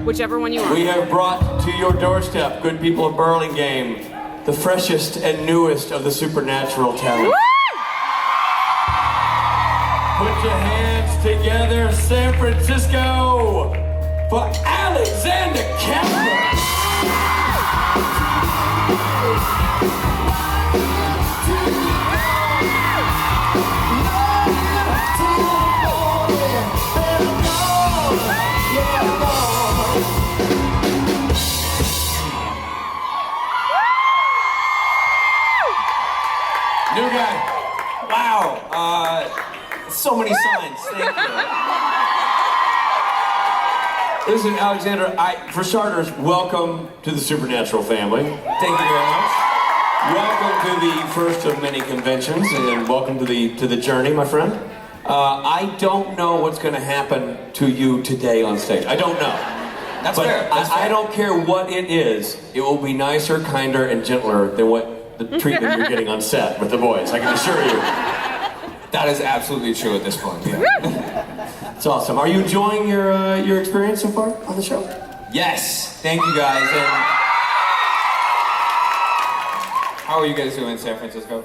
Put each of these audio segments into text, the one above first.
Whichever one you want. We have brought to your doorstep, good people of Burlingame, the freshest and newest of the supernatural talent. Put your hands together, San Francisco, for Alexander Calvert. New guy. Wow. So many signs. Thank you. Listen, Alexander, for starters, welcome to the Supernatural family. Thank you very much. Welcome to the first of many conventions, and welcome to the journey, my friend. I don't know what's going to happen to you today on stage. I don't know. That's fair. I don't care what it is. It will be nicer, kinder, and gentler than what the treatment you're getting on set with the boys. I can assure you. That is absolutely true at this point. Yeah. It's awesome. Are you enjoying your experience so far on the show? Yes. Thank you guys. And how are you guys doing in San Francisco?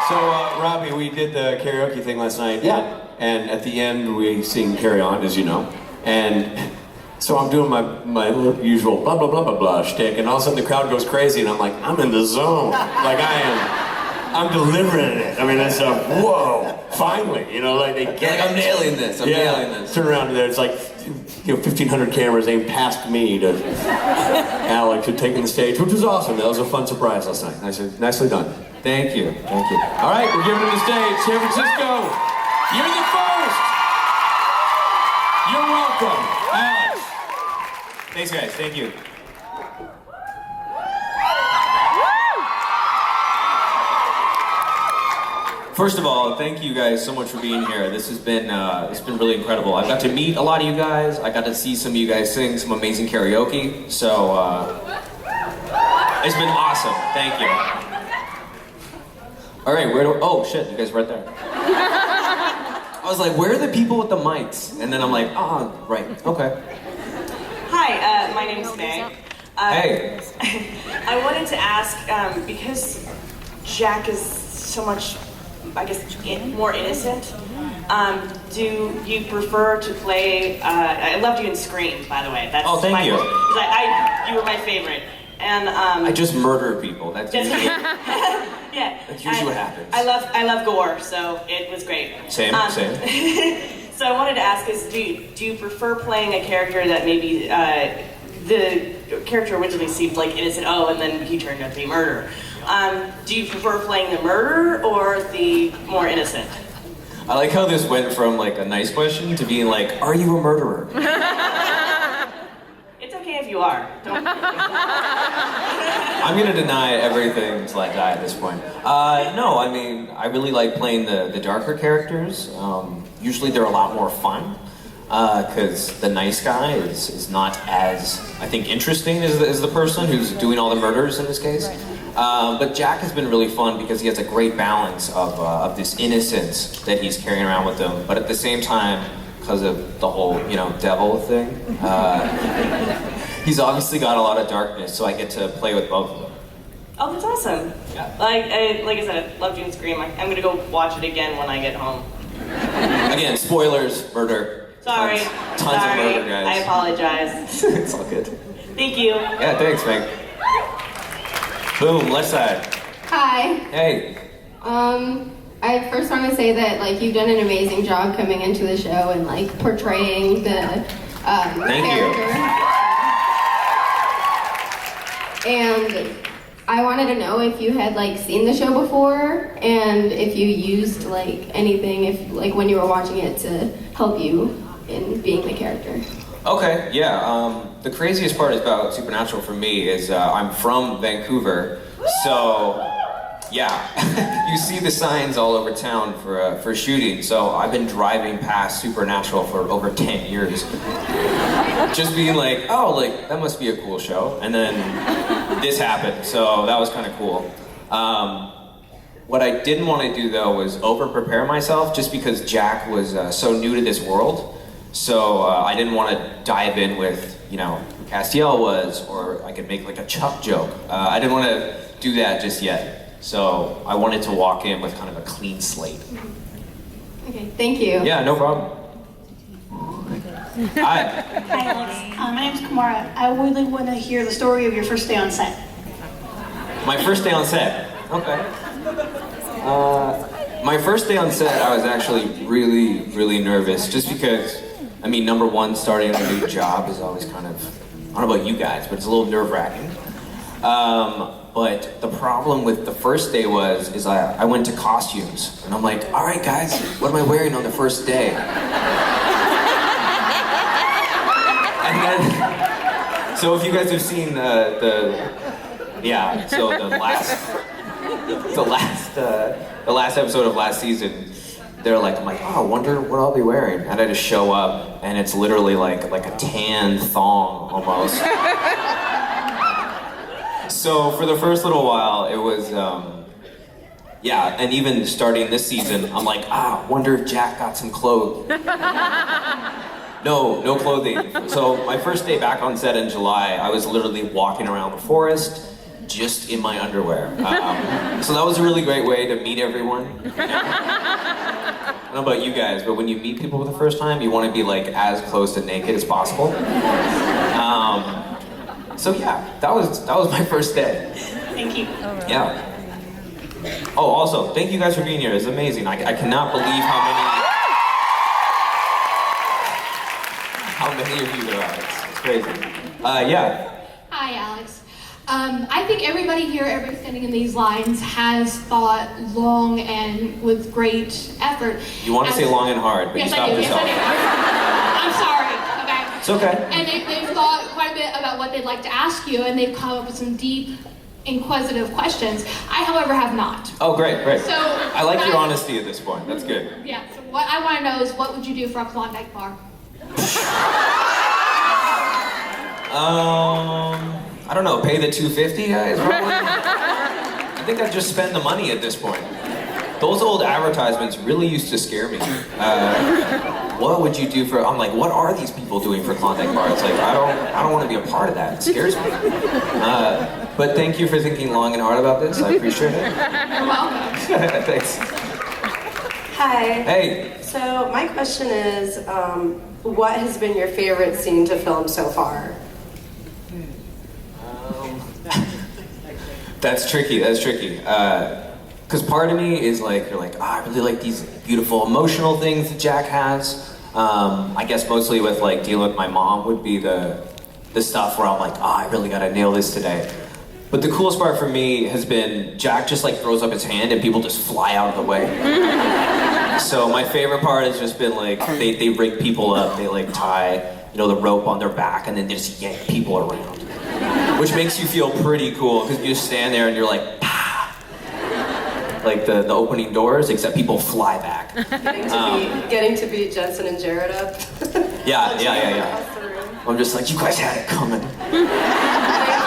So, Robbie, we did the karaoke thing last night. Yeah. And at the end, we sing Carry On, as you know. And so I'm doing my usual blah, blah, blah, blah, blah shtick, and all of a sudden the crowd goes crazy, and I'm like, I'm in the zone. Like, I'm delivering it. I mean, it's whoa, finally, you know, like they get like, I'm nailing this, I'm nailing this. Turn around and there's like, 1,500 cameras aimed past me to Alex, who'd taken the stage, which was awesome. That was a fun surprise last night. Nicely done. Thank you. Thank you. All right, we're giving him the stage. San Francisco, you're the first. You're welcome, Alex. Thanks, guys. Thank you. First of all, thank you guys so much for being here. This has been it's been really incredible. I got to meet a lot of you guys. I got to see some of you guys sing some amazing karaoke. So it's been awesome. Thank you. All right, oh shit, you guys are right there. I was like, where are the people with the mics? And then I'm like, right, okay. Hi, my name's Meg. Hey. I wanted to ask, because Jack is so much, I guess, more innocent, do you prefer to play, I loved you in Scream, by the way. That's thank you. You were my favorite. And I just murder people. That's usually, yeah. That's usually what happens. I love gore, so it was great. Same. So I wanted to ask is, do you prefer playing a character that maybe the character originally seemed like innocent, and then he turned out to be a murderer. Do you prefer playing the murderer or the more innocent? I like how this went from like a nice question to being like, are you a murderer? It's okay if you are. Don't. I'm gonna deny everything until I die at this point. No, I mean, I really like playing the darker characters. Usually they're a lot more fun, because the nice guy is not as, I think, interesting as the person who's doing all the murders in this case. But Jack has been really fun because he has a great balance of this innocence that he's carrying around with him, but at the same time, because of the whole, devil thing, he's obviously got a lot of darkness, so I get to play with both of them. Oh, that's awesome. Yeah. Like I said, I loved you in Scream. I'm gonna go watch it again when I get home. Again, spoilers, murder. Sorry. Tons of murder, guys. I apologize. It's all good. Thank you. Yeah, thanks, Meg. Boom, left side. Hi. Hey. I first want to say that you've done an amazing job coming into the show and portraying the Thank character. And I wanted to know if you had seen the show before and if you used anything when you were watching it to help you in being the character. Okay, yeah. The craziest part about Supernatural for me is I'm from Vancouver, so yeah, you see the signs all over town for shooting. So I've been driving past Supernatural for over 10 years, just being like, that must be a cool show. And then this happened, so that was kind of cool. What I didn't want to do though was over prepare myself, just because Jack was so new to this world. So I didn't want to dive in with, you know, who Castiel was, or I could make like a Chuck joke. I didn't want to do that just yet. So I wanted to walk in with kind of a clean slate. Okay, thank you. Yeah, no problem. Hi. Hi, Alex. My name's Kamara. I really want to hear the story of your first day on set. My first day on set. Okay. My first day on set, I was actually really nervous, just because, I mean, number one, starting a new job is always kind of, I don't know about you guys, but it's a little nerve-wracking. But the problem with the first day is I went to costumes, and I'm like, all right, guys, what am I wearing on the first day? And then, so if you guys have seen the last episode of last season, they're like, I'm like, oh, I wonder what I'll be wearing. And I just show up, and it's literally like a tan thong almost. So for the first little while, it was, yeah, and even starting this season, I'm like, wonder if Jack got some clothes. No clothing. So my first day back on set in July, I was literally walking around the forest, just in my underwear. So that was a really great way to meet everyone. I don't know about you guys, but when you meet people for the first time, you want to be like as close to naked as possible. So yeah, that was my first day. Thank you. Yeah. Oh, also, thank you guys for being here. It's amazing. I cannot believe how many of you there are. It's crazy. Yeah. Hi, Alex. I think everybody here, everybody standing in these lines, has thought long and with great effort. You want to say long and hard, but yes, you stopped I do. yourself. Yes, I do. I'm sorry. Okay. It's okay. And they've thought quite a bit about what they'd like to ask you, and they've come up with some deep, inquisitive questions. I, however, have not. Oh, great. So I like your honesty at this point. That's good. Yeah. So what I want to know is, what would you do for a Klondike bar? I don't know, pay the $250 guys, probably? I think I'd just spend the money at this point. Those old advertisements really used to scare me. What would you do for, I'm like, what are these people doing for Klondike Bar? It's like, I don't want to be a part of that. It scares me. But thank you for thinking long and hard about this. I appreciate it. You're welcome. Thanks. Hi. Hey. So my question is, what has been your favorite scene to film so far? That's tricky. Because part of me is like, you're like, I really like these beautiful emotional things that Jack has. I guess mostly with like dealing with my mom would be the stuff where I'm like, I really gotta nail this today. But the coolest part for me has been Jack just like throws up his hand and people just fly out of the way. So my favorite part has just been like, they rig people up, they like tie, the rope on their back, and then they just yank people around. Which makes you feel pretty cool, because you just stand there and you're like, pah! Like the opening doors, except people fly back. Getting to beat Jensen and Jared up. Yeah. I'm just like, you guys had it coming. Thank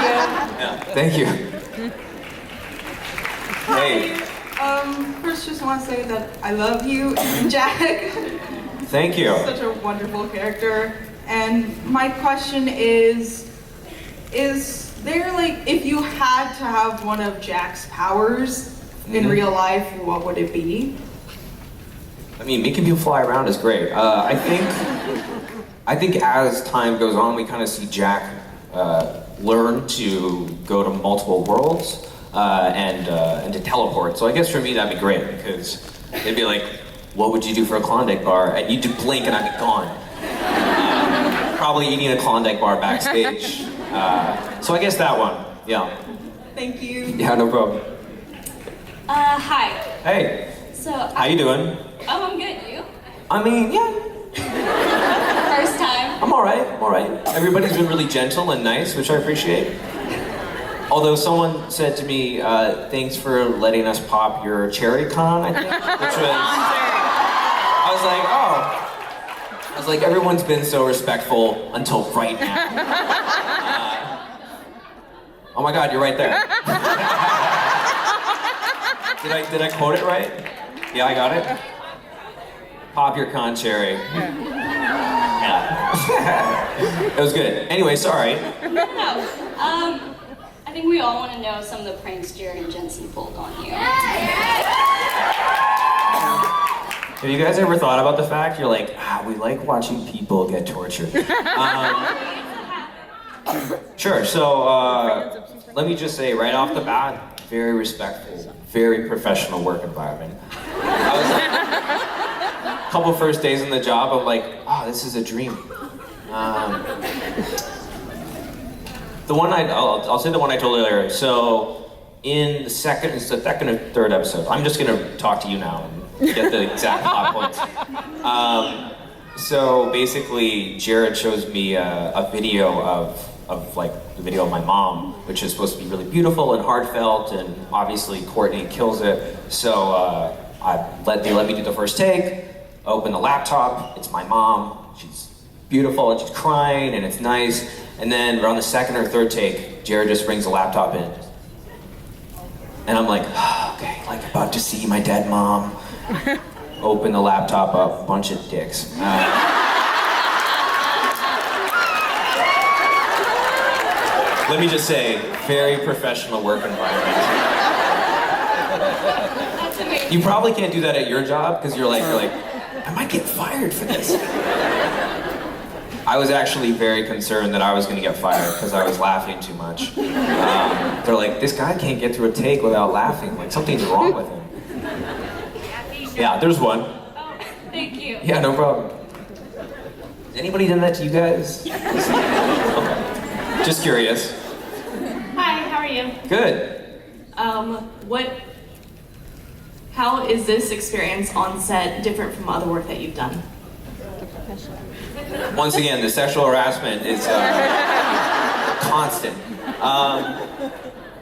you. Yeah, thank you. Hey. First, just want to say that I love you, Jack. Thank you. Such a wonderful character. And my question is there, like, if you had to have one of Jack's powers in real life, what would it be? I mean, making people fly around is great. I think as time goes on, we kind of see Jack learn to go to multiple worlds and to teleport. So I guess for me that'd be great, because they'd be like, what would you do for a Klondike bar? And you'd just blink and I'd be gone. Probably eating a Klondike bar backstage. So I guess that one, yeah. Thank you. Yeah, no problem. Hi. Hey, So, how you doing? oh, I'm good. You? I mean, yeah, First time. I'm all right. Everybody's been really gentle and nice, which I appreciate. Although someone said to me, thanks for letting us pop your cherry con, I think, which was, I was like, everyone's been so respectful until right now. Oh my God, you're right there. Did I quote it right? Yeah, I got it. Pop your con cherry. Yeah. It was good. Anyway, sorry. No. I think we all want to know some of the pranks Jared and Jensen pulled on you. Have you guys ever thought about the fact you're like, we like watching people get tortured? Sure, so let me just say right off the bat, very respectful, very professional work environment. I was like, a couple first days in the job, I'm like, this is a dream. I'll say the one I told earlier. So in the second or third episode, I'm just gonna talk to you now and get the exact plot points. So basically, Jared shows me a video of like the video of my mom, which is supposed to be really beautiful and heartfelt, and obviously Courtney kills it. So they let me do the first take, open the laptop, it's my mom, she's beautiful and she's crying and it's nice. And then around the second or third take, Jared just brings the laptop in. And I'm like, okay, like about to see my dead mom. Open the laptop up, bunch of dicks. Let me just say, very professional work environment. You probably can't do that at your job because you're like, I might get fired for this. I was actually very concerned that I was going to get fired because I was laughing too much. They're like, this guy can't get through a take without laughing. Like something's wrong with him. Yeah, there's one. Oh, thank you. Yeah, no problem. Has anybody done that to you guys? Okay. Just curious. Hi, how are you? Good. How is this experience on set different from other work that you've done? Once again, the sexual harassment is constant.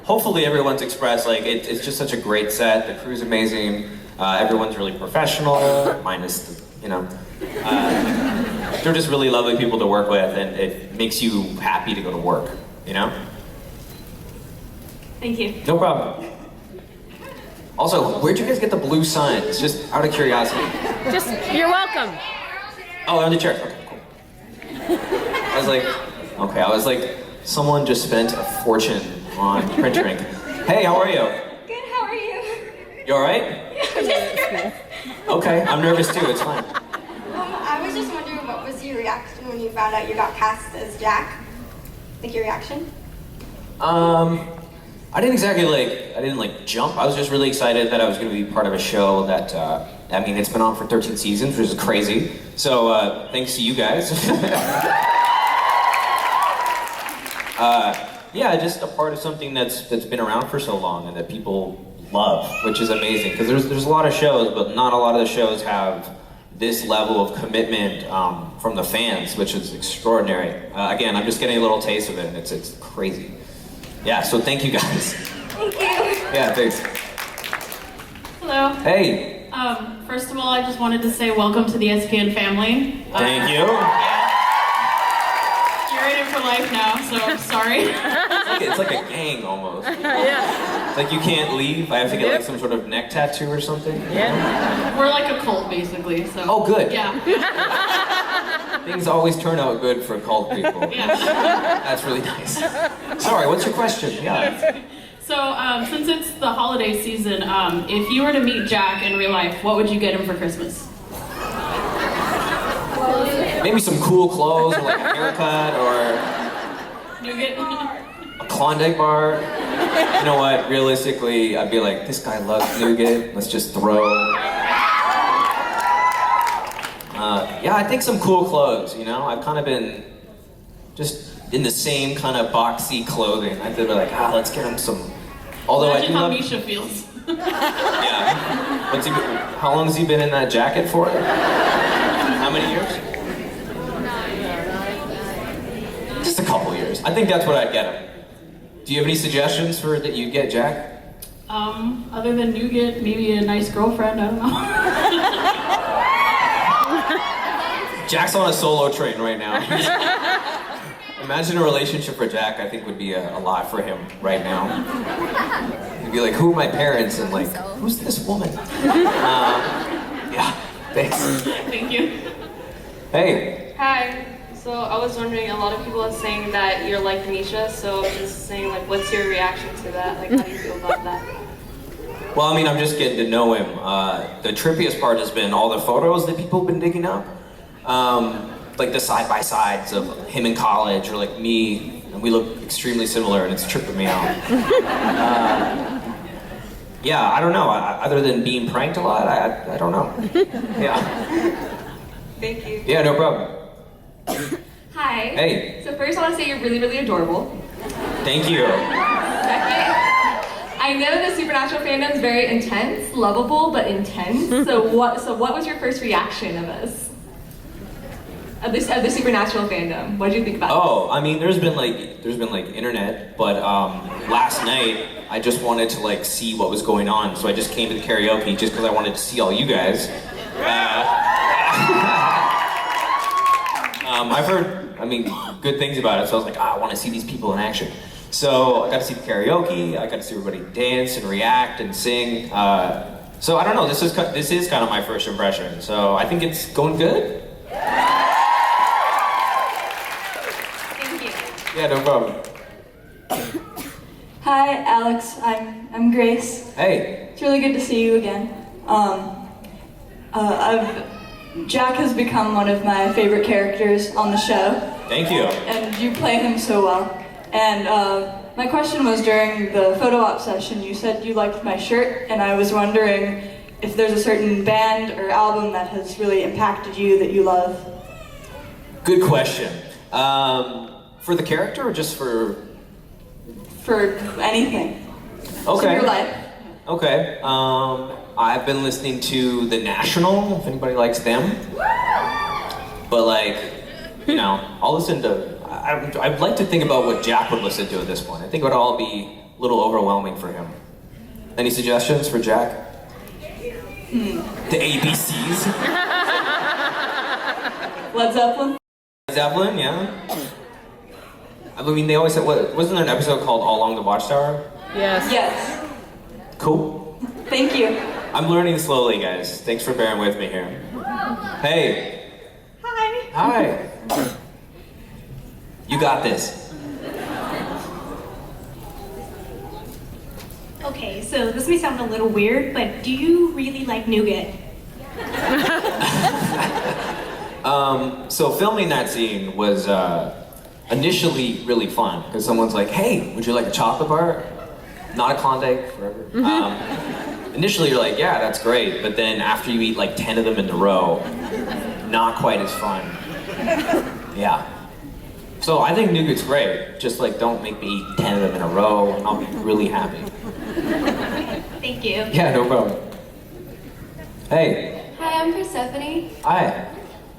Hopefully everyone's expressed, like, it's just such a great set, the crew's amazing, everyone's really professional, minus, they're just really lovely people to work with, and it makes you happy to go to work, you know? Thank you. No problem. Also, where'd you guys get the blue signs? Just out of curiosity. You're welcome. Oh, on the chair. Okay, cool. I was like, someone just spent a fortune on printer ink. Hey, how are you? Good, how are you? You alright? Okay, I'm nervous too, it's fine. I was just wondering, what was your reaction when you found out you got cast as Jack? Like your reaction? I didn't jump. I was just really excited that I was going to be part of a show that, it's been on for 13 seasons, which is crazy. So, thanks to you guys. Just a part of something that's been around for so long and that people love, which is amazing. Because there's a lot of shows, but not a lot of the shows have this level of commitment from the fans, which is extraordinary. Again, I'm just getting a little taste of it, and it's crazy. Yeah, so thank you guys. Thank you. Yeah, thanks. Hello. Hey. First of all, I just wanted to say welcome to the SPN family. Thank you. You're in it for life now, so I'm sorry. It's like a gang almost. Yeah. It's like you can't leave. I have to get like some sort of neck tattoo or something. Yeah. We're like a cult, basically. So. Oh, good. Yeah. Things always turn out good for cult people. Yeah. That's really nice. Sorry, what's your question? Yeah. So, since it's the holiday season, if you were to meet Jack in real life, what would you get him for Christmas? Maybe some cool clothes, or like a haircut, or Nougat? a Klondike bar. You know what? Realistically, I'd be like, this guy loves nougat. Let's just throw. I think some cool clothes. I've kind of been just in the same kind of boxy clothing. I'd be like, let's get him some. Although Imagine I how do Misha feels. Yeah. How long has he been in that jacket for? How many years? Just a couple years. I think that's what I'd get him. Do you have any suggestions for that you'd get Jack? Other than nougat, maybe a nice girlfriend, I don't know. Jack's on a solo train right now. Imagine a relationship for Jack, I think would be a lot for him right now. He'd be like, who are my parents? And like, who's this woman? Yeah, thanks. Thank you. Hey. Hi. So I was wondering, a lot of people are saying that you're like Misha, so I'm just saying, like, what's your reaction to that? Like, how do you feel about that? Well, I mean, I'm just getting to know him. The trippiest part has been all the photos that people have been digging up. Like the side-by-sides of him in college, or like me, and we look extremely similar, and it's tripping me out. Yeah, I don't know. Other than being pranked a lot, I don't know. Yeah. Thank you. Yeah, no problem. Hi. Hey. So first I want to say you're really, really adorable. Thank you. Second, I know the Supernatural fandom is very intense, lovable, but intense. So what was your first reaction of us? Of the Supernatural fandom? What did you think about Oh, I mean, there's been like internet, but last night I just wanted to like see what was going on, so I just came to the karaoke just because I wanted to see all you guys. I've heard, I mean, good things about it, so I was like, I want to see these people in action. So I got to see the karaoke, I got to see everybody dance and react and sing. So I don't know, this is kind of my first impression, so I think it's going good. Thank you. Yeah, no problem. Hi, Alex. I'm Grace. Hey. It's really good to see you again. Jack has become one of my favorite characters on the show. Thank you. And you play him so well. And my question was, during the photo op session, you said you liked my shirt, and I was wondering if there's a certain band or album that has really impacted you that you love. Good question. For the character or just for... For anything. Okay. In your life. Okay. I've been listening to The National, if anybody likes them. But like, you know, I'll listen to... I'd like to think about what Jack would listen to at this point. I think it would all be a little overwhelming for him. Any suggestions for Jack? The ABCs? Led Zeppelin? Led Zeppelin, yeah. I mean, they always said, wasn't there an episode called All Along the Watchtower? Yes. Yes. Cool. Thank you. I'm learning slowly, guys. Thanks for bearing with me here. Hey. Hi. Hi. You got this. Okay, so this may sound a little weird, but do you really like nougat? So filming that scene was initially really fun, because someone's like, hey, would you like a chocolate bar? Not a Klondike, forever. Initially you're like, yeah, that's great, but then after you eat like 10 of them in a row, not quite as fun. Yeah. So I think nougat's great, just like don't make me eat 10 of them in a row, and I'll be really happy. Thank you. Yeah, no problem. Hey. Hi, I'm Persephone. Hi.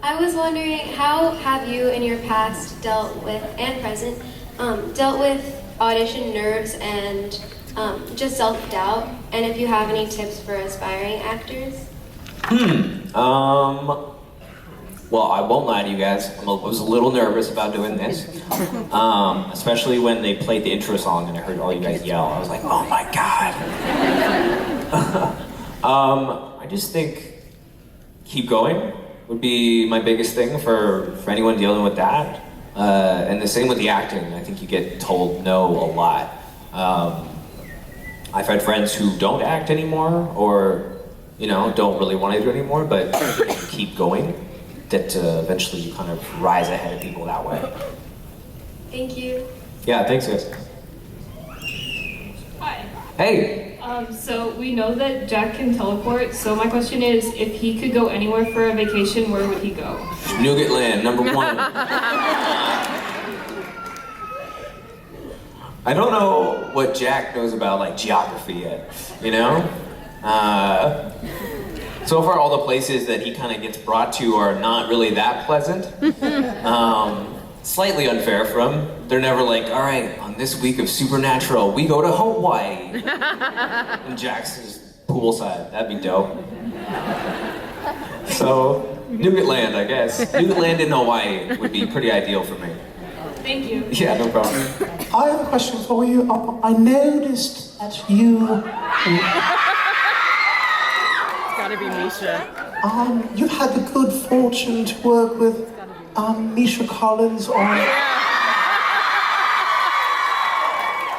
I was wondering, how have you in your past dealt with, and present, dealt with audition nerves and just self-doubt, and if you have any tips for aspiring actors? Well, I won't lie to you guys. I was a little nervous about doing this, especially when they played the intro song and I heard all you guys yell. I was like, oh my god. I just think keep going would be my biggest thing for anyone dealing with that. And the same with the acting. I think you get told no a lot. I've had friends who don't act anymore, or you know, don't really want to do it anymore, but keep going. That eventually you kind of rise ahead of people that way. Thank you. Yeah, thanks guys. Hi. Hey. So we know that Jack can teleport, so my question is, if he could go anywhere for a vacation, where would he go? Nougat Land, #1. I don't know what Jack knows about like geography yet, you know? So far all the places that he kind of gets brought to are not really that pleasant. Slightly unfair for him. They're never like, all right, on this week of Supernatural, we go to Hawaii. And Jack's just poolside, that'd be dope. So, Nougat Land, I guess. Nougat Land in Hawaii would be pretty ideal for me. Thank you. Yeah, no problem. I have a question for you. I noticed that you... It's gotta be Misha. You've had the good fortune to work with Misha Collins on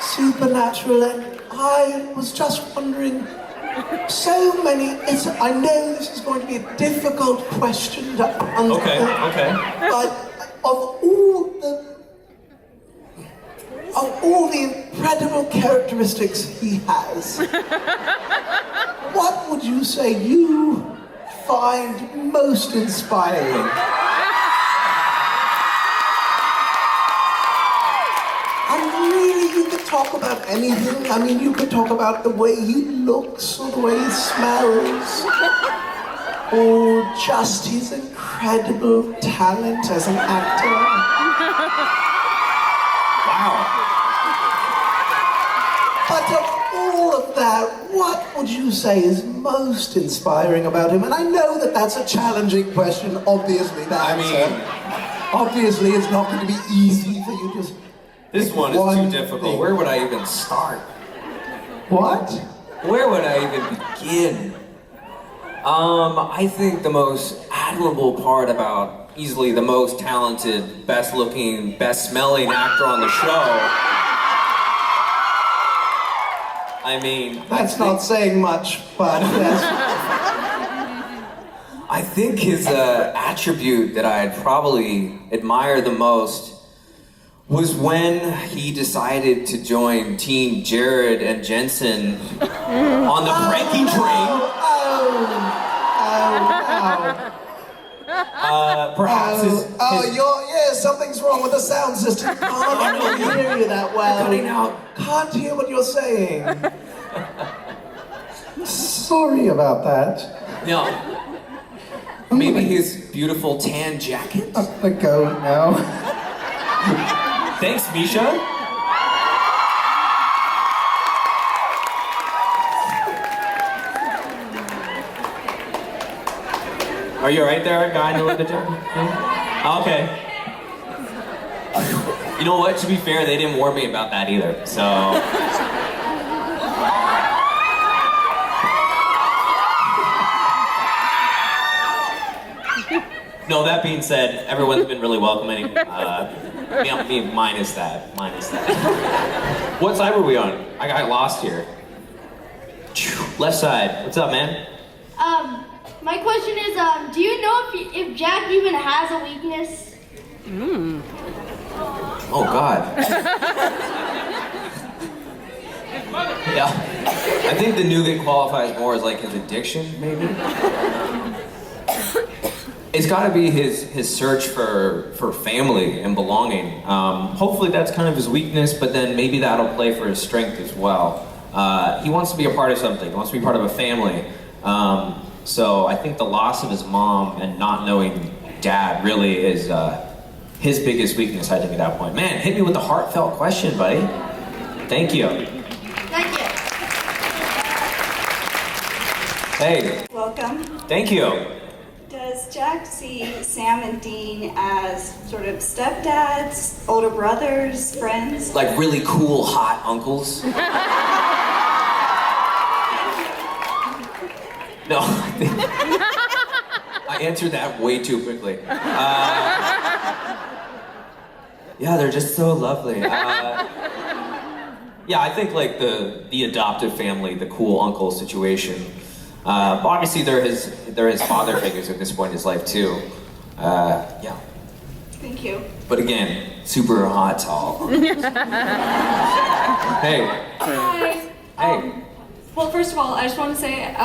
Supernatural, and I was just wondering, I know this is going to be a difficult question to answer. Okay. But of all the incredible characteristics he has, what would you say you find most inspiring? And really, you could talk about anything. I mean, you could talk about the way he looks, or the way he smells, or just his incredible talent as an actor. Wow. But of all of that, what would you say is most inspiring about him? And I know that that's a challenging question, obviously, to answer. Obviously, it's not going to be easy for you to... This one is too difficult. Where would I even start? What? Where would I even begin? I think the most admirable part about easily the most talented, best looking, best smelling actor on the show. I mean... That's not saying much, but yes. I think his attribute that I'd probably admire the most was when he decided to join Team Jared and Jensen on the pranking train. Yeah, something's wrong with the sound system. Can't hear you that well. Cutting out. Can't hear what you're saying. Sorry about that. No. Maybe his beautiful tan jacket? Up the goat now. Thanks, Misha. Are you right there, guy? Know what the Okay. You know what? To be fair, they didn't warn me about that either, so... No, that being said, everyone's been really welcoming. Me minus that. What side were we on? I got lost here. Left side. What's up, man? My question is, do you know if Jack even has a weakness? Oh, God. Yeah. I think the nougat qualifies more as like his addiction, maybe? It's got to be his search for family and belonging. Hopefully that's kind of his weakness, but then maybe that'll play for his strength as well. He wants to be a part of something. He wants to be part of a family. So I think the loss of his mom and not knowing dad really is his biggest weakness, I think, at that point. Man, hit me with a heartfelt question, buddy. Thank you. Thank you. Hey. Welcome. Thank you. Does Jack see Sam and Dean as sort of stepdads, older brothers, friends? Like really cool, hot uncles? No, I answered that way too quickly. Yeah, they're just so lovely. Yeah, I think like the adoptive family, the cool uncle situation. Obviously, they're his father figures at this point in his life too. Yeah. Thank you. But again, super hot, tall. Hey. Hi. Hey. Well, first of all, I just want to say,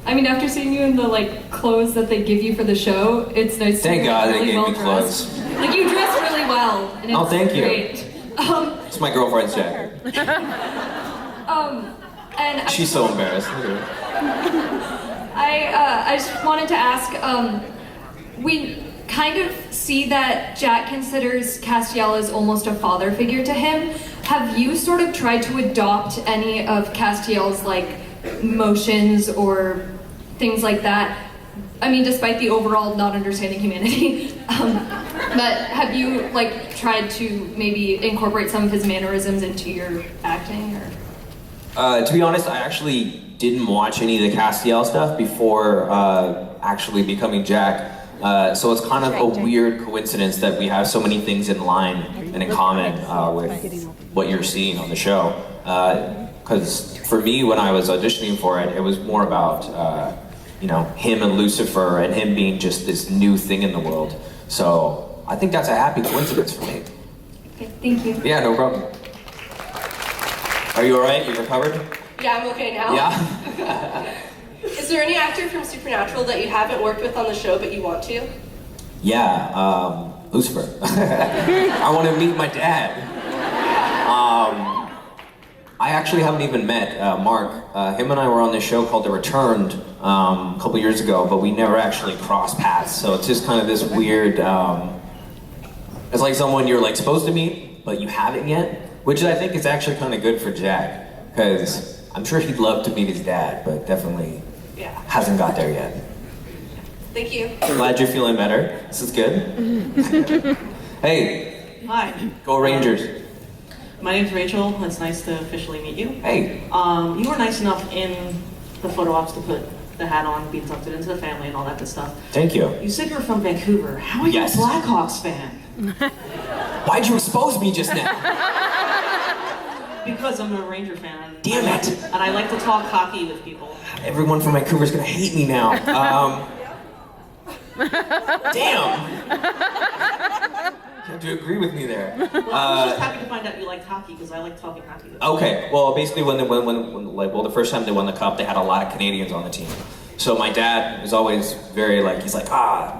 I mean, after seeing you in the like clothes that they give you for the show, it's nice to Thank see you God really they gave well me dressed. clothes. Like you dress really well, and it's Thank you. great. It's my girlfriend's jacket. And She's so embarrassed. Look at her. I just wanted to ask, we kind of see that Jack considers Castiel as almost a father figure to him. Have you sort of tried to adopt any of Castiel's like motions or things like that? I mean, despite the overall not understanding humanity, but have you like tried to maybe incorporate some of his mannerisms into your acting? Or? To be honest, I actually didn't watch any of the Castiel stuff before actually becoming Jack. So it's kind of a weird coincidence that we have so many things in line and in common with what you're seeing on the show. Because for me, when I was auditioning for it, it was more about you know, him and Lucifer and him being just this new thing in the world. So I think that's a happy coincidence for me. Okay, thank you. Yeah, no problem. Are you all right? You recovered? Yeah, I'm okay now. Yeah? Is there any actor from Supernatural that you haven't worked with on the show but you want to? Yeah, Lucifer. I want to meet my dad. I actually haven't even met Mark. Him and I were on this show called The Returned a couple years ago, but we never actually crossed paths. So it's just kind of this weird, it's like someone you're like supposed to meet, but you haven't yet, which I think is actually kind of good for Jack, because I'm sure he'd love to meet his dad, but definitely hasn't got there yet. Thank you. Glad you're feeling better. This is good. Hey. Hi. Go Rangers. My name's Rachel. It's nice to officially meet you. Hey. You were nice enough in the photo ops to put the hat on, be inducted into the family, and all that good stuff. Thank you. You said you were from Vancouver. How are you a Blackhawks fan? Why'd you expose me just now? Because I'm a Ranger fan. Damn it. And I like to talk hockey with people. Everyone from Vancouver's gonna hate me now. Damn. You have to agree with me there. Well, I was just happy to find out you liked hockey because I like talking hockey with people. Okay, well, basically the first time they won the cup, they had a lot of Canadians on the team. So my dad is always very like, he's like,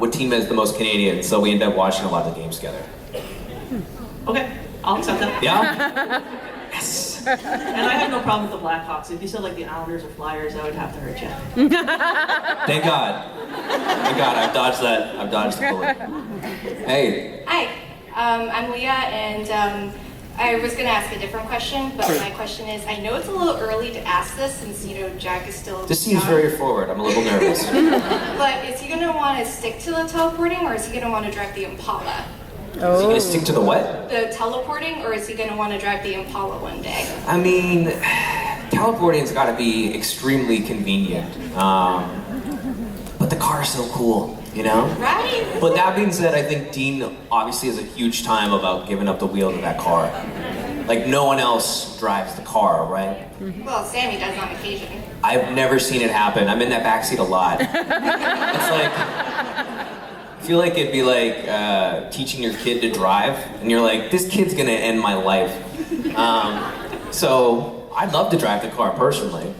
what team has the most Canadians? So we end up watching a lot of the games together. Okay, I'll accept that. Yeah? Yes. And I have no problem with the Blackhawks. If you said like the Islanders or Flyers, I would have to hurt you. Thank God. Thank God, I've dodged that. I've dodged the bullet. Hey. Hi, I'm Leah, and I was going to ask a different question, but my question is, I know it's a little early to ask this since, you know, Jack is still This seems very forward. I'm a little nervous. But is he going to want to stick to the teleporting, or is he going to want to drive the Impala? Is he gonna stick to the what? The teleporting, or is he going to want to drive the Impala one day? I mean, teleporting's gotta be extremely convenient. But the car's so cool, you know? Right? But that being said, I think Dean obviously has a huge time about giving up the wheel to that car. Like, no one else drives the car, right? Well, Sammy does on occasion. I've never seen it happen. I'm in that backseat a lot. It's like, I feel like it'd be like teaching your kid to drive, and you're like, this kid's gonna end my life. So I'd love to drive the car personally,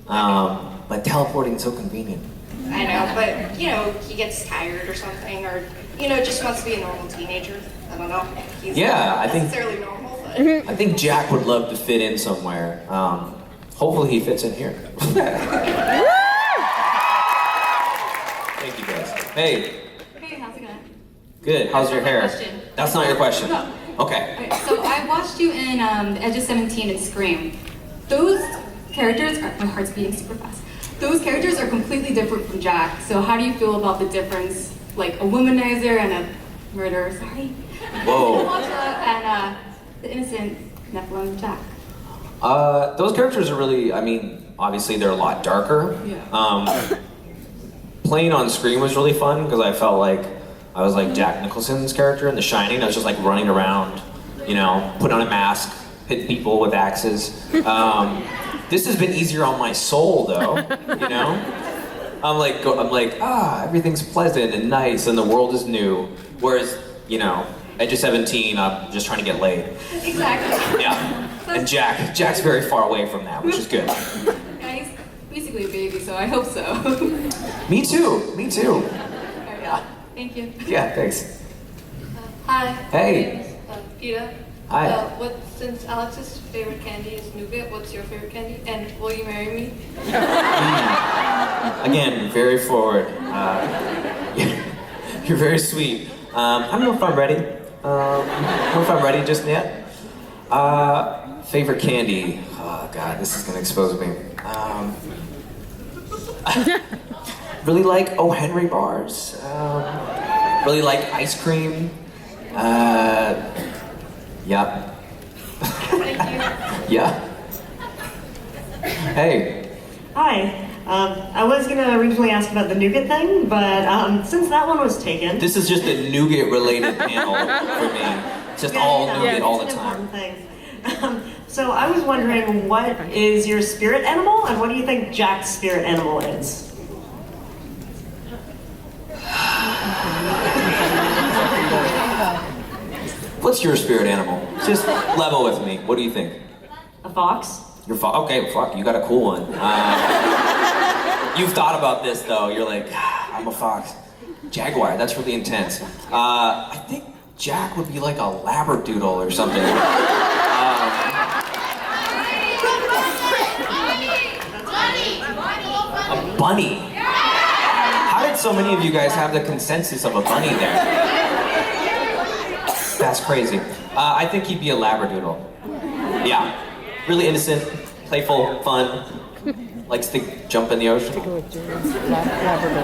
but teleporting is so convenient. I know, but, you know, he gets tired or something, or, you know, just wants to be a normal teenager. I don't know. He's not necessarily normal, but... I think Jack would love to fit in somewhere. Hopefully he fits in here. Thank you guys. Hey. Hey, how's it going? Good. How's your hair? Question. That's not your question. No. Okay. Okay, so I watched you in The Edge of 17 and Scream. Those characters are, my heart's beating super fast. Those characters are completely different from Jack. So how do you feel about the difference, like a womanizer and a murderer, sorry. Whoa. And the innocent Nephilim Jack. Those characters are really, I mean, obviously they're a lot darker. Yeah. Playing on screen was really fun because I felt like I was like Jack Nicholson's character in The Shining. I was just like running around, you know, put on a mask, hit people with axes. This has been easier on my soul though, you know? I'm like, everything's pleasant and nice and the world is new. Whereas, you know, Edge of 17, I'm just trying to get laid. Exactly. Yeah. And Jack's very far away from that, which is good. Yeah, he's basically a baby, so I hope so. Me too. Yeah. Thank you. Yeah, thanks. Hi. Hey. My name is Peter. Hi. Since Alex's favorite candy is nougat, what's your favorite candy? And will you marry me? Again, very forward. You're very sweet. I don't know if I'm ready. I don't know if I'm ready just yet. Favorite candy? Oh God, this is gonna expose me. Really like O. Henry bars. Really like ice cream. Yep. Yeah. Hey. Hi. I was gonna originally ask about the nougat thing, but since that one was taken... This is just a nougat-related panel for me. It's just all nougat all the it's an time. important thing. So I was wondering, what is your spirit animal, and what do you think Jack's spirit animal is? What's your spirit animal? Just level with me. What do you think? A fox? Your fox? Okay, fuck, you got a cool one. You've thought about this though. You're like, I'm a fox. Jaguar, that's really intense. I think Jack would be like a labradoodle or something. A bunny. How did so many of you guys have the consensus of a bunny there? That's crazy. I think he'd be a labradoodle. Yeah, really innocent, playful, fun. Likes to jump in the ocean.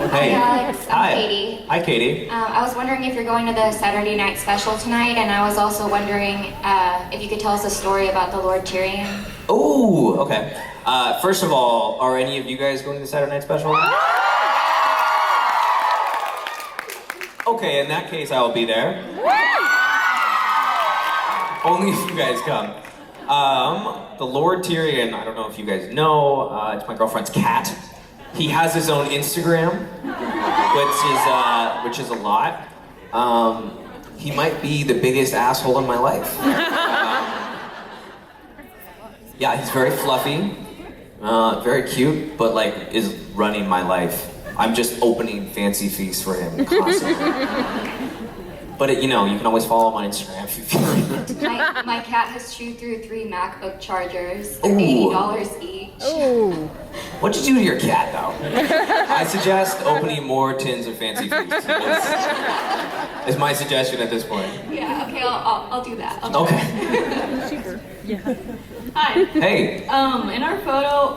Hey. Hi, Alex. I'm Katie. Hi, Katie. I was wondering if you're going to the Saturday night special tonight, and I was also wondering if you could tell us a story about the Lord Tyrion. Oh, okay. First of all, are any of you guys going to the Saturday night special? Okay, in that case, I will be there. Only if you guys come. The Lord Tyrion, I don't know if you guys know, it's my girlfriend's cat. He has his own Instagram, which is a lot. He might be the biggest asshole in my life. Yeah, he's very fluffy, very cute, but like is running my life. I'm just opening fancy feasts for him constantly. But you know, you can always follow him on Instagram if you feel like. My cat has chewed through 3 MacBook chargers. They're $80 each. Ooh. What'd you do to your cat, though? I suggest opening more tins of fancy feasts. Is my suggestion at this point. Yeah, okay, I'll do that. Hi. Hey. In our photo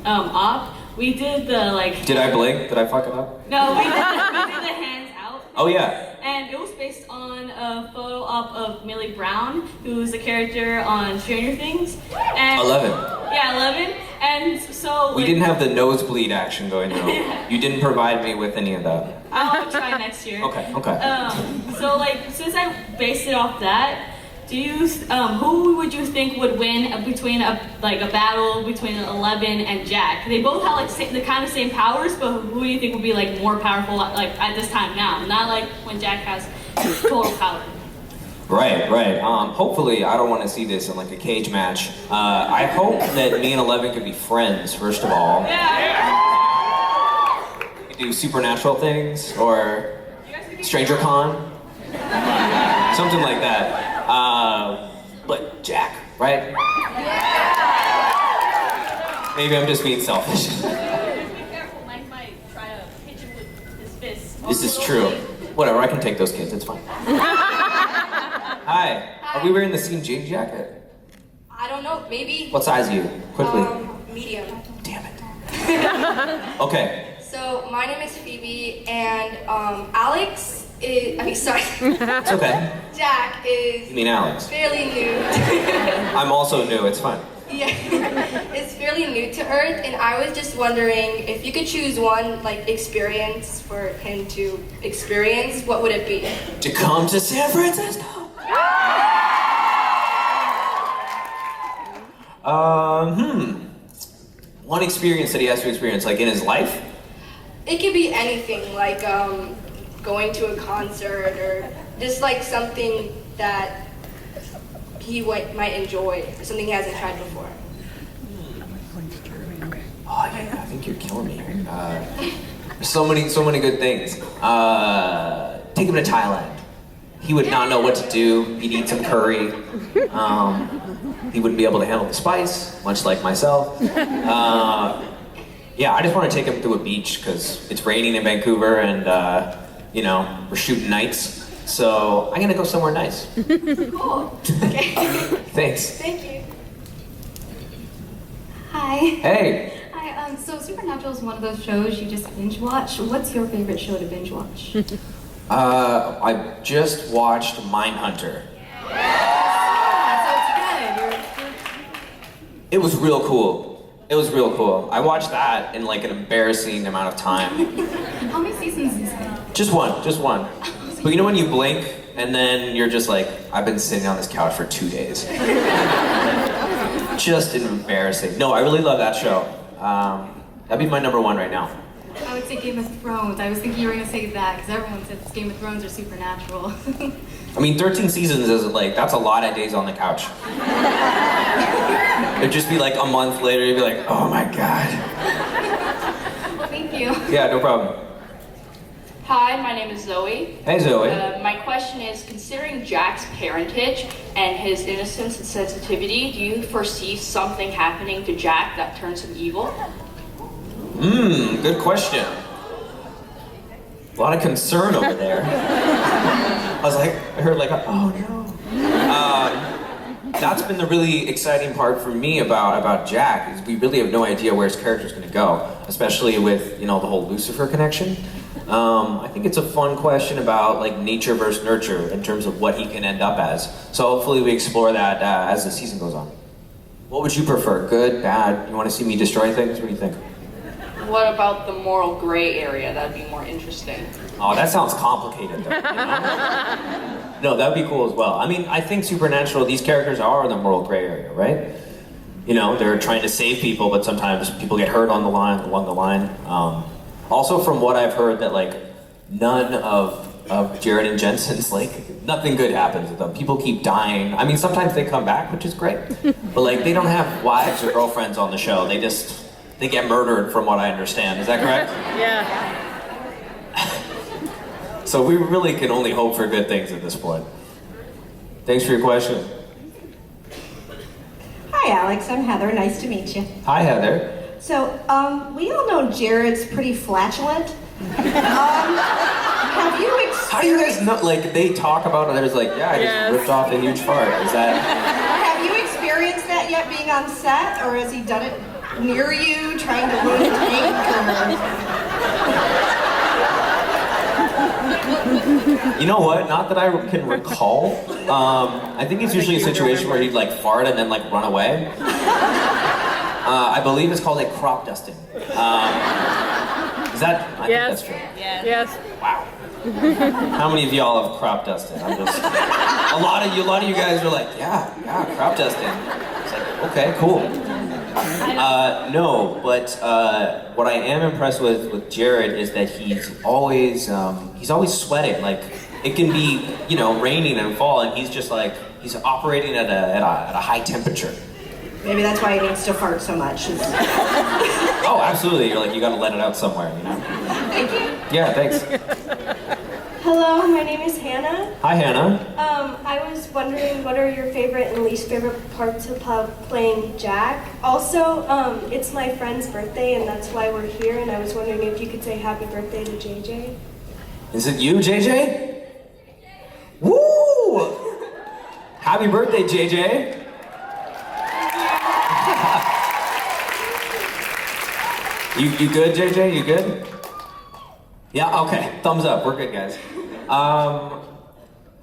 op, we did the like. Did I blink? Did I fuck it up? No, we did the hands out. Oh yeah. And it was based on a photo op of Millie Brown, who's a character on Stranger Things. And 11. Yeah, 11. And so We didn't have the nosebleed action going though. You didn't provide me with any of that. I'll try next year. Okay. So like, since I based it off that, do you who would you think would win between a battle between 11 and Jack? They both have like the kind of same powers, but who do you think would be like more powerful like at this time now? Not like when Jack has total power. Right. Hopefully, I don't want to see this in like a cage match. I hope that me and 11 could be friends, first of all. We could do supernatural things, or Stranger Con. Something like that. But Jack, right? Maybe I'm just being selfish. Be careful, Mike might try to hit you with his fist. This is true. Whatever, I can take those kids, it's fine. Hi. Are we wearing the same jean jacket? I don't know, maybe. What size are you? Quickly. Medium. Damn it. Okay. So my name is Phoebe, and Alex is. Sorry. It's okay. Jack is. You mean Alex? Fairly new. I'm also new, it's fine. Yeah, it's fairly new to Earth, and I was just wondering if you could choose one like experience for him to experience, what would it be? To come to San Francisco. One experience that he has to experience, like in his life? It could be anything, like going to a concert or just like something that he might enjoy, or something he hasn't tried before. Oh yeah, I think you're killing me. So many good things. Take him to Thailand. He would not know what to do. He'd eat some curry. He wouldn't be able to handle the spice, much like myself. Yeah, I just want to take him to a beach because it's raining in Vancouver and, you know, we're shooting nights. So I'm gonna go somewhere nice. Cool. Okay. Thanks. Thank you. Hi. Hey. Hi. So Supernatural is one of those shows you just binge watch. What's your favorite show to binge watch? I just watched Mindhunter. Yeah, so it's good. It was real cool. It was real cool. I watched that in like an embarrassing amount of time. How many seasons is that? Just one. But you know when you blink and then you're just like, I've been sitting on this couch for 2 days. Just embarrassing. No, I really love that show. That'd be my number one right now. I would say Game of Thrones. I was thinking you were gonna say that because everyone says Game of Thrones or Supernatural. I mean, 13 seasons is like, that's a lot of days on the couch. It'd just be like a month later, you'd be like, oh my God. Thank you. Yeah, no problem. Hi, my name is Zoe. Hey, Zoe. My question is, considering Jack's parentage and his innocence and sensitivity, do you foresee something happening to Jack that turns him evil? Good question. A lot of concern over there. I heard like, oh no. That's been the really exciting part for me about Jack, is we really have no idea where his character's gonna go, especially with, the whole Lucifer connection. I think it's a fun question about like nature versus nurture in terms of what he can end up as. So hopefully we explore that as the season goes on. What would you prefer? Good, bad? You want to see me destroy things? What do you think? What about the moral gray area? That'd be more interesting. Oh, that sounds complicated though. No, that would be cool as well. I mean, I think Supernatural, these characters are in the moral gray area, right? They're trying to save people, but sometimes people get hurt along the line. Also, from what I've heard, that like none of Jared and Jensen's, like nothing good happens with them. People keep dying. I mean, sometimes they come back, which is great, but like they don't have wives or girlfriends on the show. They get murdered, from what I understand. Is that correct? Yeah. So we really can only hope for good things at this point. Thanks for your question. Hi, Alex. I'm Heather. Nice to meet you. Hi, Heather. So, we all know Jared's pretty flatulent. Have you experienced... How do you guys know? Like, they talk about it, and it's like, yeah, I just ripped off a huge fart. Is that... Have you experienced that yet, being on set? Or has he done it near you, trying to win a You know what? Not that I can recall. I think it's usually a situation where he'd like fart and then like run away. I believe it's called a crop dusting. Is that? I think that's true. Yes. Wow. How many of y'all have crop dusted? A lot of you guys are like, yeah, crop dusting. It's like, okay, cool. No, but what I am impressed with Jared is that he's always sweating. Like, it can be, raining and fall, and he's just like, he's operating at a high temperature. Maybe that's why he needs to fart so much. Oh, absolutely. You're like, you gotta let it out somewhere, Thank you. Yeah, thanks. Hello, my name is Hannah. Hi, Hannah. I was wondering, what are your favorite and least favorite parts of playing Jack? Also, it's my friend's birthday, and that's why we're here, and I was wondering if you could say happy birthday to JJ. Is it you, JJ? Woo! Happy birthday, JJ. You good, JJ? You good? Yeah, okay. Thumbs up. We're good, guys.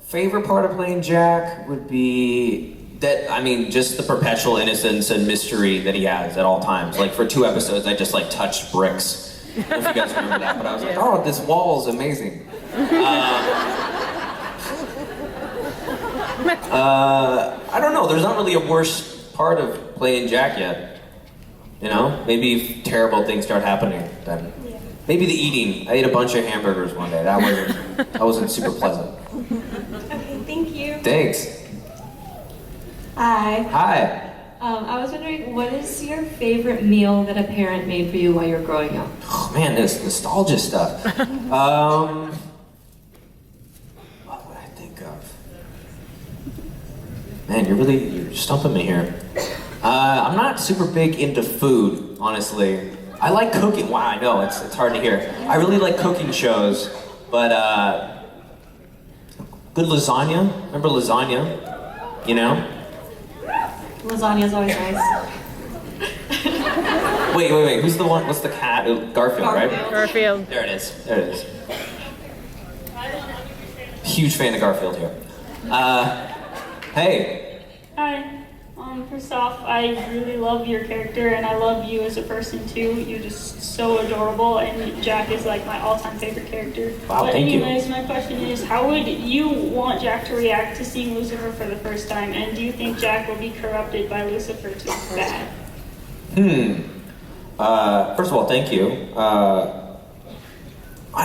Favorite part of playing Jack would be that, just the perpetual innocence and mystery that he has at all times. Like, for 2 episodes, I just, touched bricks. I don't know if you guys remember that, but I was like, oh, this wall is amazing. I don't know. There's not really a worse part of playing Jack yet. Maybe if terrible things start happening, then maybe the eating. I ate a bunch of hamburgers one day. That wasn't super pleasant. Okay, thank you. Thanks. Hi. Hi. I was wondering, what is your favorite meal that a parent made for you while you were growing up? Oh man, this nostalgia stuff. What would I think of? Man, you're stumping me here. I'm not super big into food, honestly. I like cooking. Wow, I know, it's hard to hear. I really like cooking shows, but good lasagna. Remember lasagna? Lasagna's always nice. Wait. Who's the one? What's the cat? Garfield, right? Garfield. There it is. Huge fan of Garfield here. Hey. Hi. First off, I really love your character and I love you as a person too. You're just so adorable and Jack is like my all-time favorite character. Wow, but thank you. anyways, my question is, how would you want Jack to react to seeing Lucifer for the first time? And do you think Jack will be corrupted by Lucifer to bad? First of all, thank you. I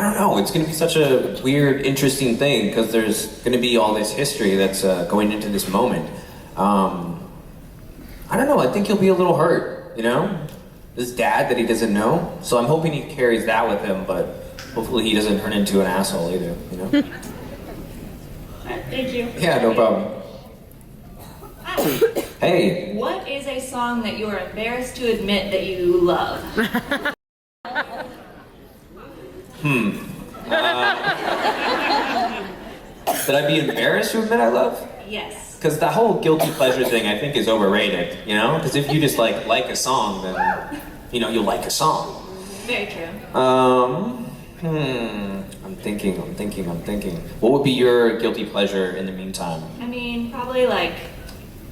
don't know, it's gonna be such a weird, interesting thing because there's gonna be all this history that's going into this moment. I don't know, I think he'll be a little hurt, you know? This dad that he doesn't know. So I'm hoping he carries that with him, but hopefully he doesn't turn into an asshole either, you know? Thank you. Yeah, no problem. Hey. What is a song that you are embarrassed to admit that you love? That I'd be embarrassed to admit I love? Yes. Because the whole guilty pleasure thing I think is overrated, you know? Because if you just like a song, then, you know, you'll like a song. Very true. I'm thinking. What would be your guilty pleasure in the meantime? I mean, probably like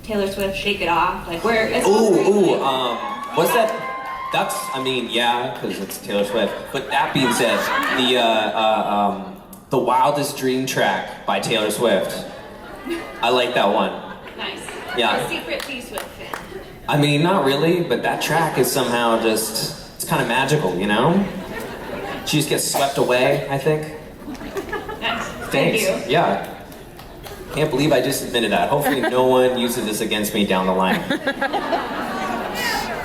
Taylor Swift, Shake It Off. Like where? What's that? That's, I mean, yeah, because it's Taylor Swift. But that being said, the Wildest Dream track by Taylor Swift. I like that one. Nice. Yeah. I'm a secret T-Swift fan. I mean, not really, but that track is somehow just, it's kind of magical, you know? She just gets swept away, I think. Nice. Thanks. Thank you. Yeah. Can't believe I just admitted that. Hopefully no one uses this against me down the line.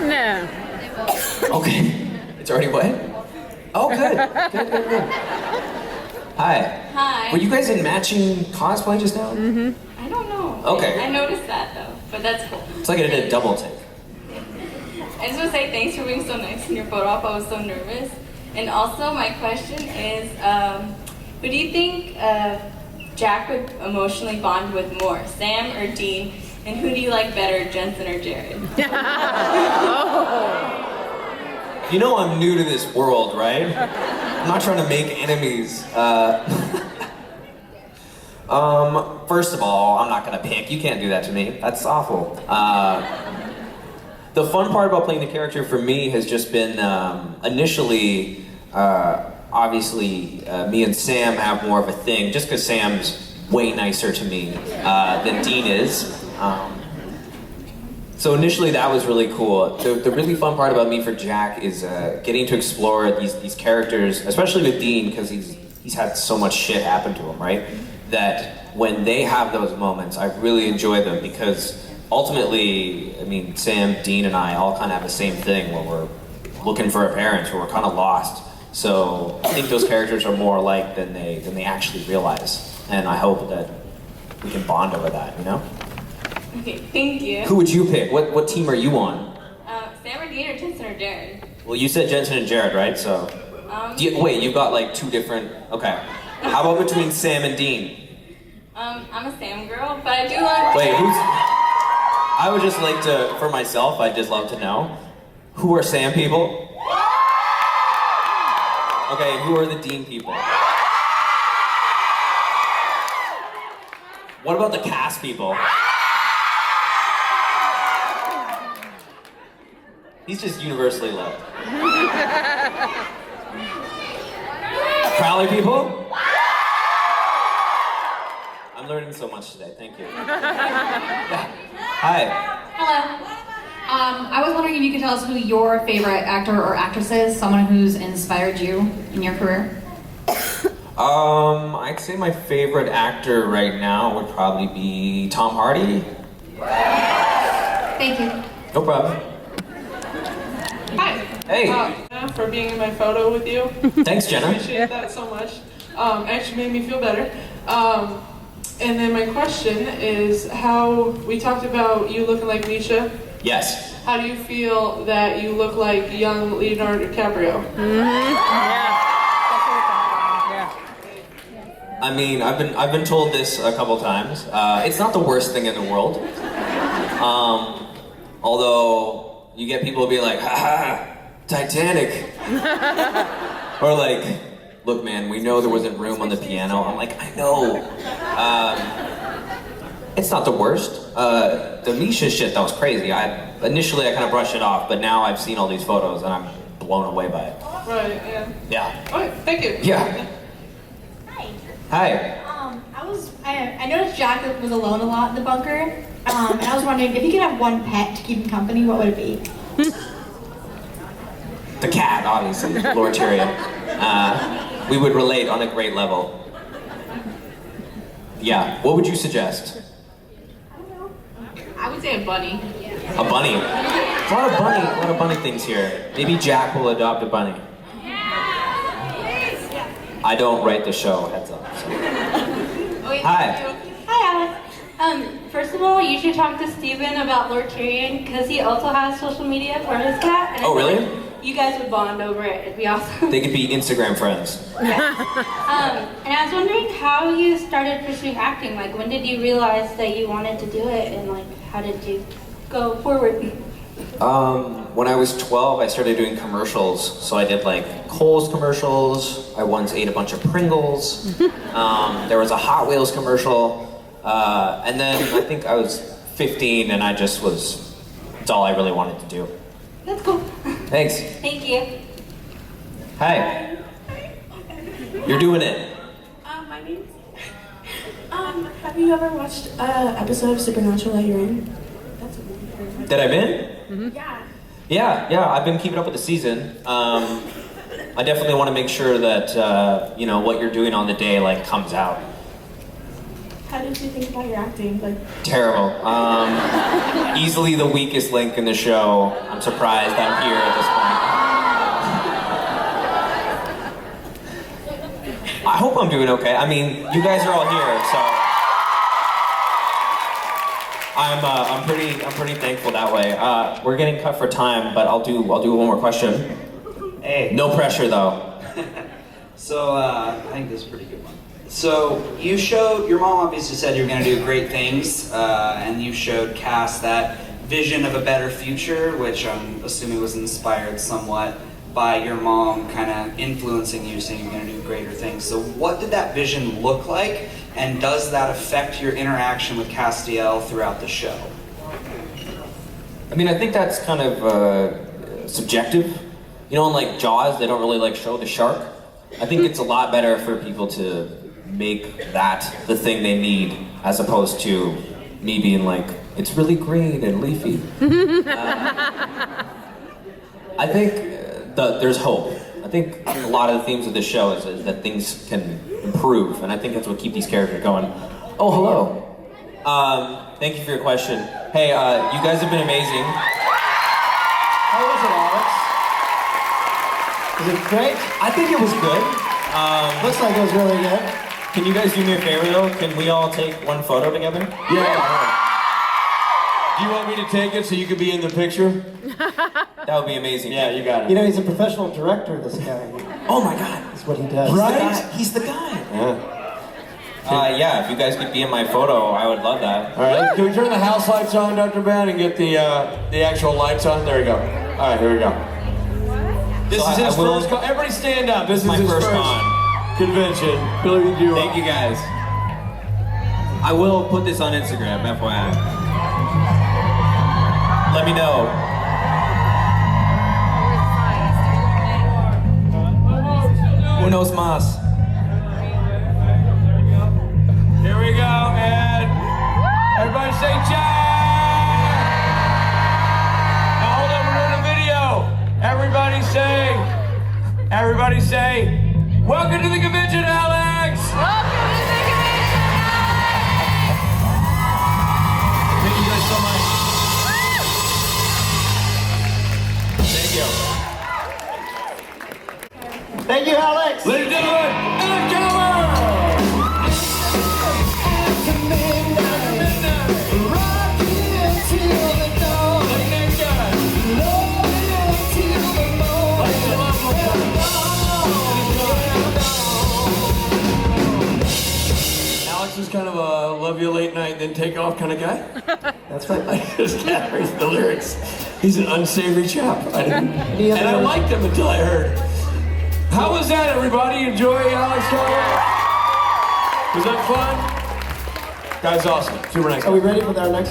No. Okay. It's already what? Oh, good. Good. Hi. Hi. Were you guys in matching cosplay just now? I don't know. Okay. I noticed that though, but that's cool. It's like I did a double take. I just want to say thanks for being so nice in your photo op. I was so nervous. And also, my question is, who do you think Jack would emotionally bond with more, Sam or Dean? And who do you like better, Jensen or Jared? You know I'm new to this world, right? I'm not trying to make enemies. First of all, I'm not gonna pick. You can't do that to me. That's awful. The fun part about playing the character for me has just been initially, obviously, me and Sam have more of a thing, just because Sam's way nicer to me than Dean is. So initially that was really cool. The really fun part about me for Jack is getting to explore these characters, especially with Dean, because he's had so much shit happen to him, right? That when they have those moments, I really enjoy them because ultimately, I mean, Sam, Dean, and I all kind of have the same thing where we're looking for a parent, where we're kind of lost. So I think those characters are more alike than they actually realize, and I hope that we can bond over that, you know? Okay, thank you. Who would you pick? What team are you on? Sam or Dean or Jensen or Jared? Well, you said Jensen and Jared, right? So, wait, you've got like two different. Okay. How about between Sam and Dean? I'm a Sam girl, but I do love. Wait, who's? I would just like to, for myself, I'd just love to know who are Sam people. Okay, who are the Dean people? What about the cast people? He's just universally loved. Crowley people? I'm learning so much today, thank you. Hi. Hello. I was wondering if you could tell us who your favorite actor or actress is, someone who's inspired you in your career. I'd say my favorite actor right now would probably be Tom Hardy. Thank you. No problem. Hi. Hey. For being in my photo with you. Thanks, Jenna. I appreciate that so much. Actually made me feel better. And then my question is how, we talked about you looking like Misha. Yes. How do you feel that you look like young Leonardo DiCaprio? I mean, I've been told this a couple times. It's not the worst thing in the world. Although you get people being like, ha, Titanic. Or like, look man, we know there wasn't room on the piano. I'm like, I know. It's not the worst. The Misha shit, that was crazy. Initially I kind of brushed it off, but now I've seen all these photos and I'm blown away by it. Right, yeah. Yeah. All right, thank you. Yeah. Hi. I noticed Jack was alone a lot in the bunker, and I was wondering if you could have one pet to keep him company, what would it be? The cat, obviously, Lord Tyrion. We would relate on a great level. Yeah, what would you suggest? I would say a bunny. A bunny. A lot of bunny things here. Maybe Jack will adopt a bunny. I don't write the show, heads up. So. Hi. Hi, Alex. First of all, you should talk to Steven about Lord Tyrion, because he also has social media for his cat. And Oh, really? You guys would bond over it. It'd be awesome. They could be Instagram friends. Yeah. And I was wondering how you started pursuing acting. Like, when did you realize that you wanted to do it, and like, how did you go forward? When I was 12, I started doing commercials. So I did like Kohl's commercials. I once ate a bunch of Pringles. There was a Hot Wheels commercial. And then I think I was 15 and I just was, it's all I really wanted to do. That's cool. Thanks. Thank you. Hi. You're doing it. My name's... have you ever watched an episode of Supernatural that you're in? That I've been? Yeah. Yeah, I've been keeping up with the season. I definitely want to make sure that, you know, what you're doing on the day, like, comes out. How did you think about your acting? Like, Terrible. Easily the weakest link in the show. I'm surprised I'm here at this point. I hope I'm doing okay. I mean, you guys are all here, so I'm pretty thankful that way. We're getting cut for time, but I'll do one more question. Hey. No pressure though. So I think this is a pretty good one. So you showed, your mom obviously said you were going to do great things, and you showed Cass that vision of a better future, which I'm assuming was inspired somewhat by your mom kind of influencing you, saying you're going to do greater things. So what did that vision look like, and does that affect your interaction with Castiel throughout the show? I mean, I think that's kind of subjective. You know, in like Jaws, they don't really like show the shark. I think it's a lot better for people to make that the thing they need, as opposed to me being like, it's really green and leafy. I think there's hope. I think a lot of the themes of this show is that things can improve, and I think that's what keeps these characters going. Oh, hello. Thank you for your question. Hey, you guys have been amazing. How was it, Alex? Was it great? I think it was good. Looks like it was really good. Can you guys do me a favor though? Can we all take one photo together? Yeah. Do you want me to take it so you can be in the picture? That would be amazing. Yeah, you got it. You know, he's a professional director, this guy. Oh my God. That's what he does. Right? He's the guy. Yeah. Yeah, if you guys could be in my photo, I would love that. All right, can we turn the house lights on, Dr. Ben, and get the actual lights on? There we go. All right, here we go. This is his first con. Everybody stand up. This is my his first con. Convention. Billy, you Thank you guys. I will put this on Instagram, FYI. Let me know. Unos más. Here we go, and everybody say Jack! Now hold on, we're doing a video. Everybody say, welcome to the convention, Alex! Welcome to the convention, Alex! Thank you guys so much. Thank you. Thank you, Alex! Ladies and gentlemen, Alex Calvert! Alex is kind of a love you late night, then take off kind of guy. That's right. I just can't read the lyrics. He's an unsavory chap. And I liked him until I heard. How was that, everybody? Enjoy Alex Calvert? Was that fun? Guy's awesome. Super nice. Are we ready for our next